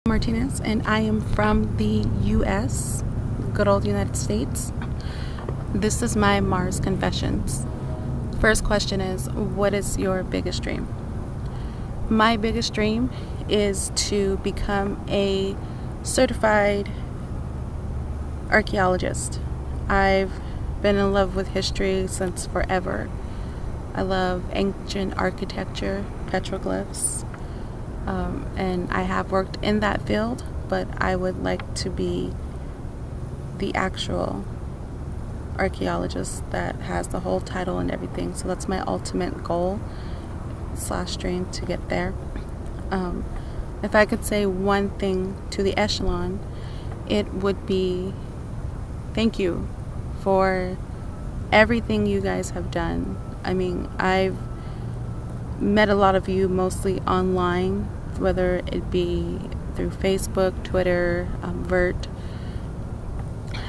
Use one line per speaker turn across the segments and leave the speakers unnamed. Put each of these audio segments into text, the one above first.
Martinez, and I am from the U.S., good old United States. This is my Mars Confessions. First question is, what is your biggest dream? My biggest dream is to become a certified archaeologist. I've been in love with history since forever. I love ancient architecture, petroglyphs. And I have worked in that field, but I would like to be the actual archaeologist that has the whole title and everything. So that's my ultimate goal / dream to get there. If I could say one thing to the echelon, it would be thank you for everything you guys have done. I mean, I've met a lot of you mostly online, whether it be through Facebook, Twitter, Vert.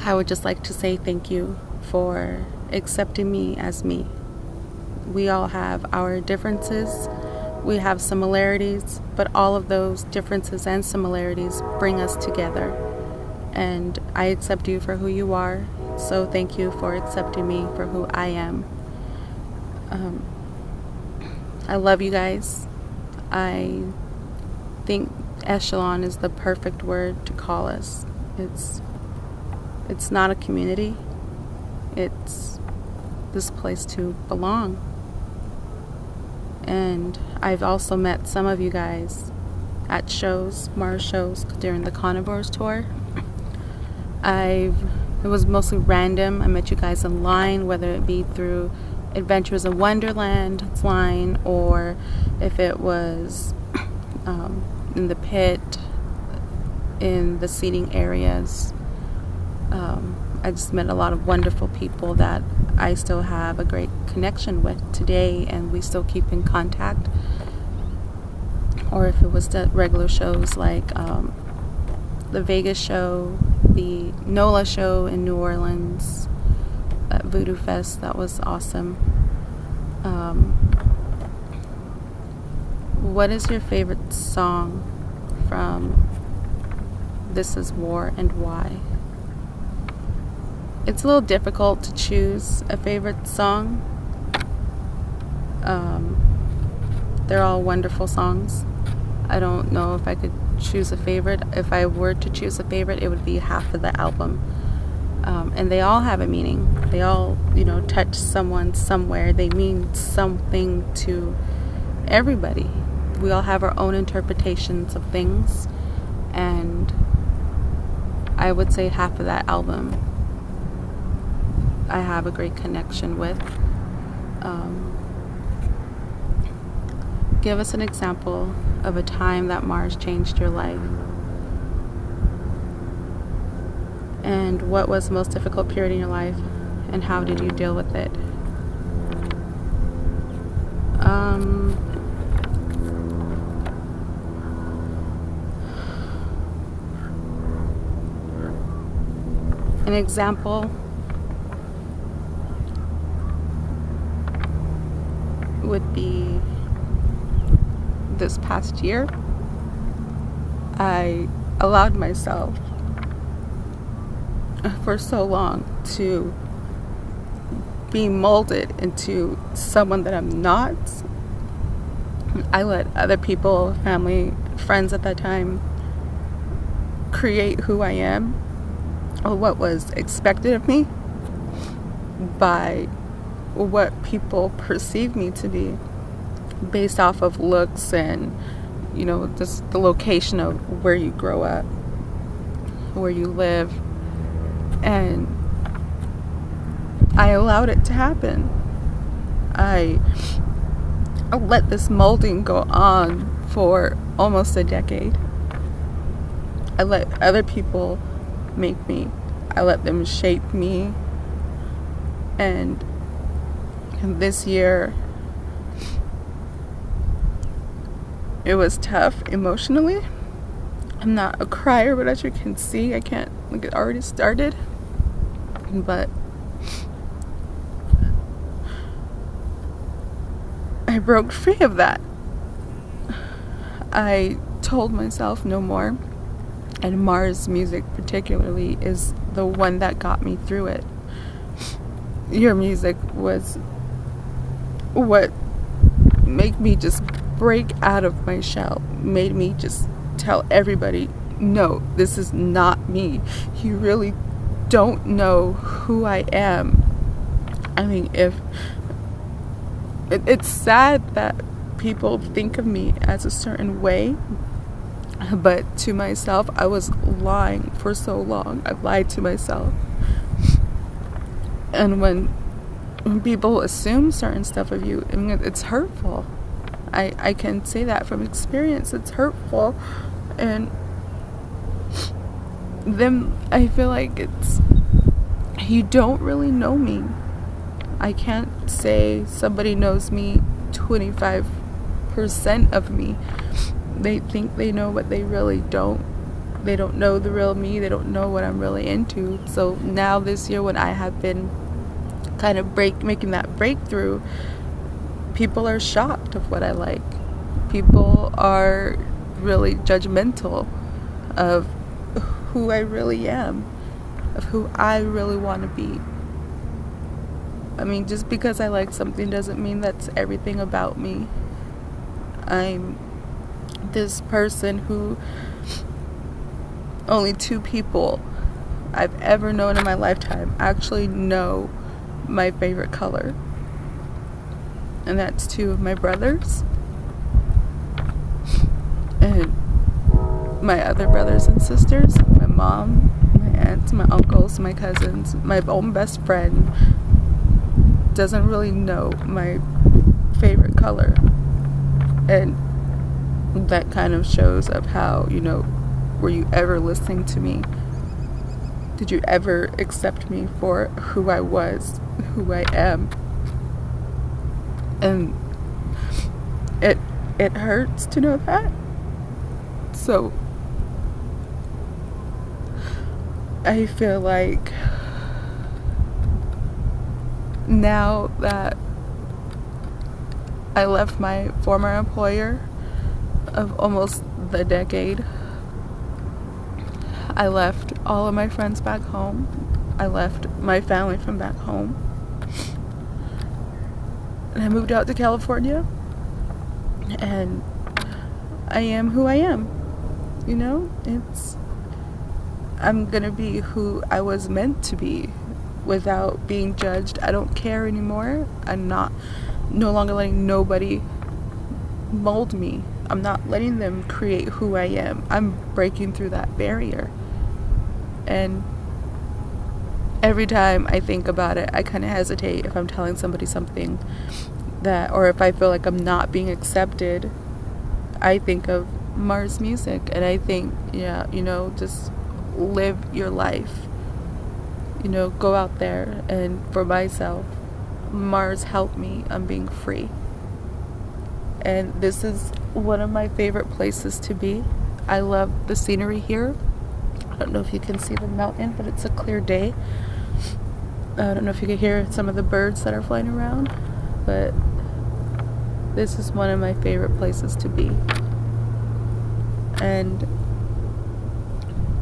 I would just like to say thank you for accepting me as me. We all have our differences, we have similarities, but all of those differences and similarities bring us together. And I accept you for who you are, so thank you for accepting me for who I am. I love you guys. I think echelon is the perfect word to call us. It's not a community. It's this place to belong. And I've also met some of you guys at shows, Mars shows, during the Carnivores tour. It was mostly random. I met you guys in line, whether it be through Adventures in Wonderland line, or if it was in the pit, in the seating areas. I just met a lot of wonderful people that I still have a great connection with today, and we still keep in contact. Or if it was the regular shows like the Vegas show, the NOLA show in New Orleans, at Voodoo Fest, that was awesome. What is your favorite song from This Is War, and why? It's a little difficult to choose a favorite song. They're all wonderful songs. I don't know if I could choose a favorite. If I were to choose a favorite, it would be half of the album. And they all have a meaning. They all, touch someone somewhere. They mean something to everybody. We all have our own interpretations of things. And I would say half of that album I have a great connection with. Give us an example of a time that Mars changed your life. And what was the most difficult period in your life, and how did you deal with it? An example would be this past year. I allowed myself for so long to be molded into someone that I'm not. I let other people, family, friends at that time, create who I am, or what was expected of me by what people perceive me to be, based off of looks and just the location of where you grow up, where you live. And I allowed it to happen. I let this molding go on for almost a decade. I let other people make me. I let them shape me. And this year, it was tough emotionally. I'm not a crier, but as you can see, I can't, it already started. But I broke free of that. I told myself no more. And Mars music particularly is the one that got me through it. Your music was what made me just break out of my shell, made me just tell everybody, no, this is not me. You really don't know who I am. I mean, it's sad that people think of me as a certain way, but to myself, I was lying for so long. I've lied to myself. And when people assume certain stuff of you, I mean, it's hurtful. I can say that from experience. It's hurtful. And then I feel like you don't really know me. I can't say somebody knows me 25% of me. They think they know, but they really don't. They don't know the real me. They don't know what I'm really into. So now this year, when I have been kind of making that breakthrough, people are shocked of what I like. People are really judgmental of who I really am, of who I really want to be. I mean, just because I like something doesn't mean that's everything about me. I'm this person who only 2 people I've ever known in my lifetime actually know my favorite color. And that's 2 of my brothers and my other brothers and sisters, my mom, my aunts, my uncles, my cousins. My own best friend doesn't really know my favorite color. And that kind of shows of how, were you ever listening to me? Did you ever accept me for who I was, who I am? And it hurts to know that. So I feel like now that I left my former employer of almost the decade, I left all of my friends back home. I left my family from back home. And I moved out to California. And I am who I am. I'm gonna be who I was meant to be without being judged. I don't care anymore. I'm no longer letting nobody mold me. I'm not letting them create who I am. I'm breaking through that barrier. And every time I think about it, I kind of hesitate if I'm telling somebody something or if I feel like I'm not being accepted. I think of Mars music and I think, just live your life. Go out there. And for myself, Mars helped me on being free. And this is one of my favorite places to be. I love the scenery here. I don't know if you can see the mountain, but it's a clear day. I don't know if you can hear some of the birds that are flying around, but this is one of my favorite places to be. And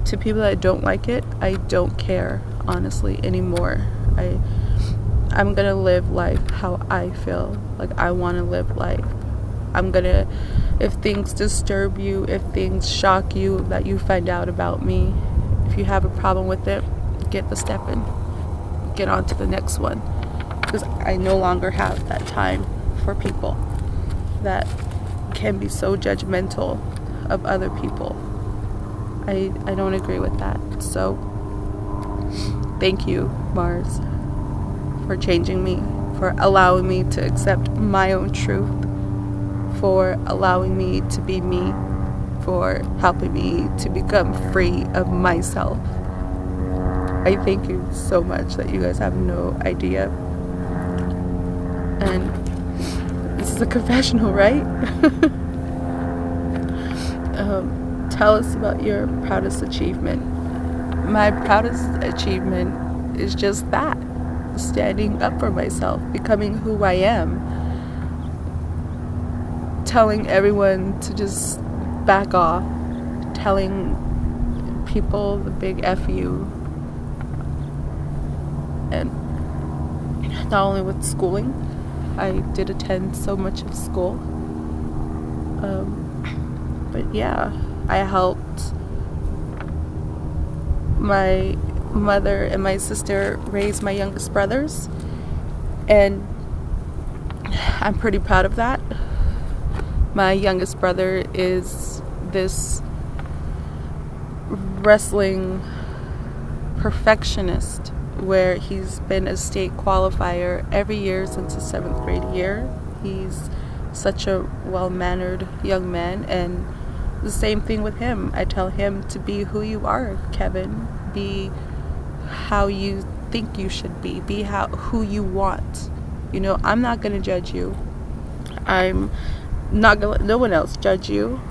to people that don't like it, I don't care, honestly, anymore. I'm gonna live life how I feel like I want to live life. If things disturb you, if things shock you that you find out about me, if you have a problem with it, get the step in. Get on to the next one. Because I no longer have that time for people that can be so judgmental of other people. I don't agree with that. So thank you, Mars, for changing me, for allowing me to accept my own truth, for allowing me to be me, for helping me to become free of myself. I thank you so much that you guys have no idea. And this is a confessional, right? Tell us about your proudest achievement. My proudest achievement is just that. Standing up for myself, becoming who I am. Telling everyone to just back off. Telling people the big FU. And not only with schooling, I did attend so much of school. But yeah, I helped my mother and my sister raise my youngest brothers, and I'm pretty proud of that. My youngest brother is this wrestling perfectionist where he's been a state qualifier every year since his 7th grade year. He's such a well-mannered young man, and the same thing with him. I tell him to be who you are, Kevin. Be how you think you should be. Be who you want. You know, I'm not going to judge you. I'm not going to let no one else judge you.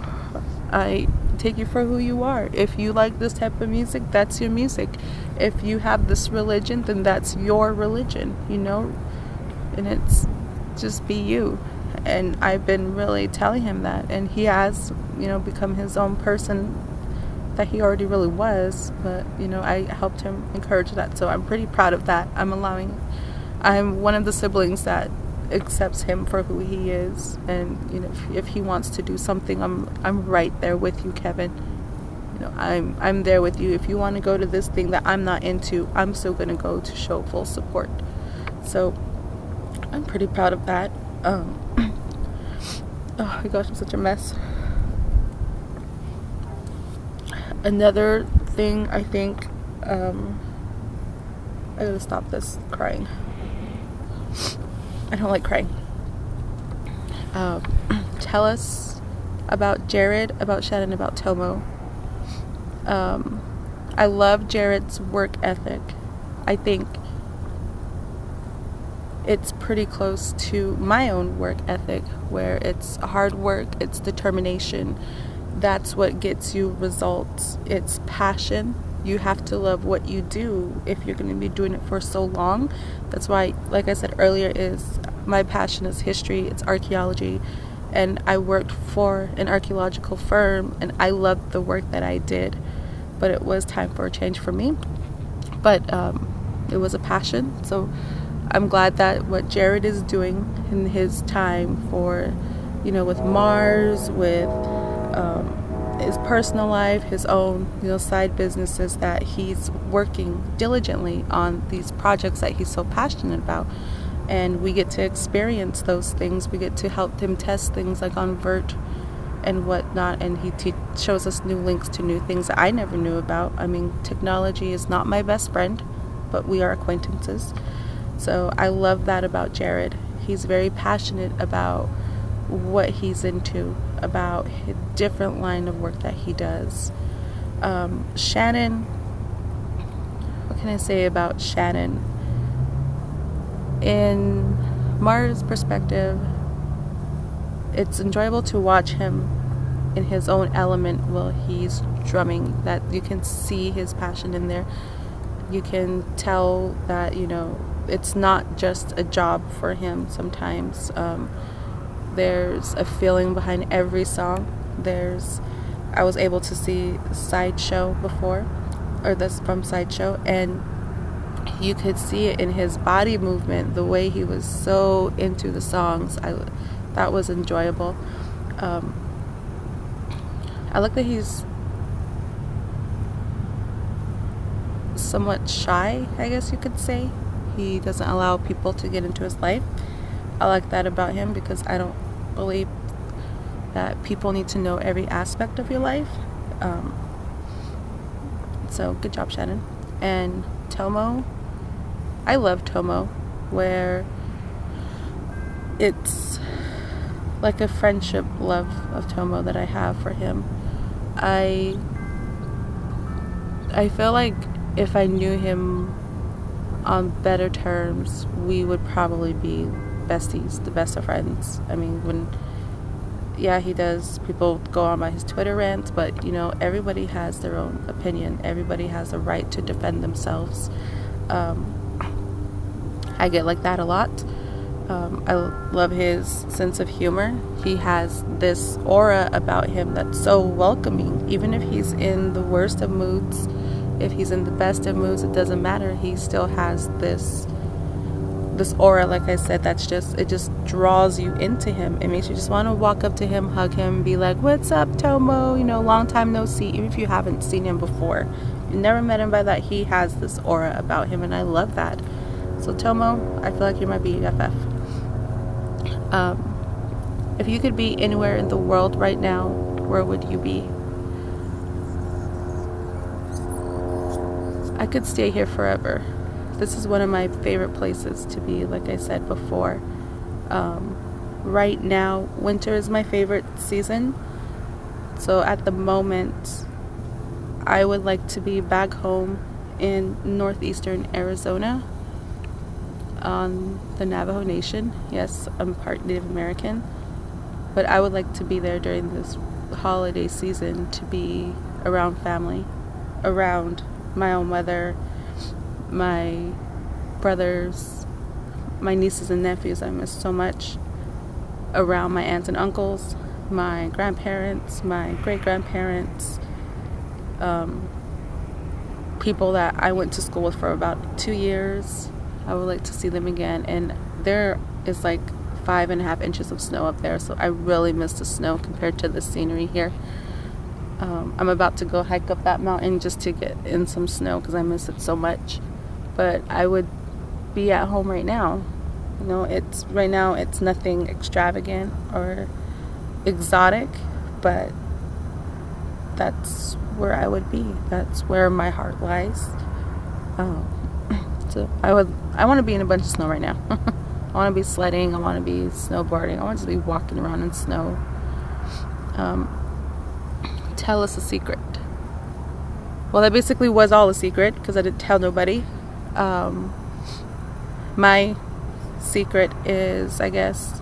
I take you for who you are. If you like this type of music, that's your music. If you have this religion, then that's your religion, you know? And it's just be you. And I've been really telling him that. And he has, you know, become his own person that he already really was. But, you know, I helped him encourage that. So I'm pretty proud of that. I'm one of the siblings that accepts him for who he is. And, you know, if he wants to do something, I'm right there with you, Kevin. You know, I'm there with you. If you want to go to this thing that I'm not into, I'm still going to go to show full support. So I'm pretty proud of that. Oh my gosh, I'm such a mess. Another thing, I think, I gotta stop this crying. I don't like crying. Tell us about Jared, about Shannon, about Tomo. I love Jared's work ethic. I think it's pretty close to my own work ethic, where it's hard work, it's determination. That's what gets you results. It's passion. You have to love what you do if you're going to be doing it for so long. That's why, like I said earlier, is my passion is history, it's archaeology, and I worked for an archaeological firm, and I loved the work that I did, but it was time for a change for me. But it was a passion, so I'm glad that what Jared is doing in his time for, you know, with Mars, with his personal life, his own, you know, side businesses, that he's working diligently on these projects that he's so passionate about. And we get to experience those things. We get to help him test things like on Vert and whatnot. And he shows us new links to new things that I never knew about. I mean, technology is not my best friend, but we are acquaintances. So I love that about Jared. He's very passionate about what he's into, about his different line of work that he does. Shannon, what can I say about Shannon? In Mars' perspective, it's enjoyable to watch him in his own element while he's drumming, that you can see his passion in there. You can tell that, you know, it's not just a job for him sometimes. There's a feeling behind every song. I was able to see Sideshow before, or this from Sideshow, and you could see it in his body movement, the way he was so into the songs. That was enjoyable. I like that he's somewhat shy, I guess you could say. He doesn't allow people to get into his life. I like that about him, because I don't believe that people need to know every aspect of your life. So good job, Shannon. And Tomo, I love Tomo, where it's like a friendship love of Tomo that I have for him. I feel like if I knew him on better terms, we would probably be besties, the best of friends. I mean, he does, people go on by his Twitter rants, but, you know, everybody has their own opinion. Everybody has the right to defend themselves. I get like that a lot. I love his sense of humor. He has this aura about him that's so welcoming. Even if he's in the worst of moods, if he's in the best of moods, it doesn't matter. He still has this aura, like I said, it just draws you into him. It makes you just want to walk up to him, hug him, be like, "What's up, Tomo? Long time no see." Even if you haven't seen him before, you never met him by that, he has this aura about him, and I love that. So Tomo, I feel like you're my BFF. If you could be anywhere in the world right now, where would you be? I could stay here forever. This is one of my favorite places to be, like I said before. Right now, winter is my favorite season. So at the moment, I would like to be back home in northeastern Arizona on the Navajo Nation. Yes, I'm part Native American, but I would like to be there during this holiday season to be around family, around my own mother, my brothers, my nieces and nephews I miss so much, around my aunts and uncles, my grandparents, my great-grandparents, people that I went to school with for about 2 years. I would like to see them again. And there is like 5.5 inches of snow up there, so I really miss the snow compared to the scenery here. I'm about to go hike up that mountain just to get in some snow because I miss it so much. But I would be at home right now. Right now it's nothing extravagant or exotic, but that's where I would be. That's where my heart lies. So I want to be in a bunch of snow right now. I want to be sledding. I want to be snowboarding. I want to be walking around in snow. Tell us a secret. Well, that basically was all a secret because I didn't tell nobody. My secret is, I guess,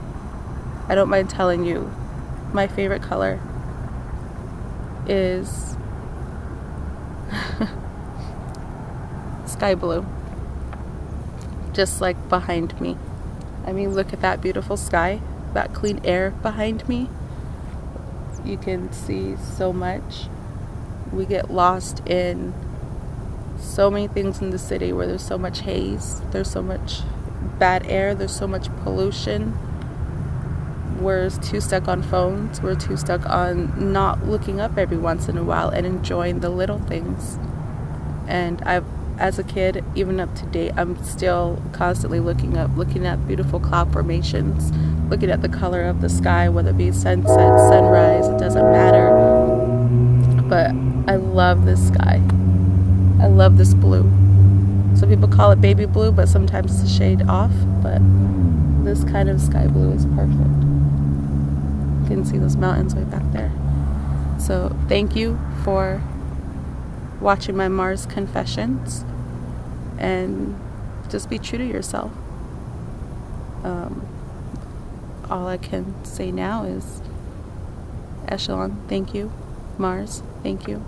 I don't mind telling you, my favorite color is sky blue. Just like behind me. I mean, look at that beautiful sky, that clean air behind me. You can see so much. We get lost in so many things in the city where there's so much haze, there's so much bad air, there's so much pollution. We're too stuck on phones, we're too stuck on not looking up every once in a while and enjoying the little things. And as a kid, even up to date, I'm still constantly looking at beautiful cloud formations, looking at the color of the sky, whether it be sunset, sunrise, it doesn't matter. But I love this sky. I love this blue. Some people call it baby blue, but sometimes it's a shade off. But this kind of sky blue is perfect. You can see those mountains way back there. So thank you for watching my Mars Confessions, and just be true to yourself. All I can say now is Echelon, thank you. Mars, thank you.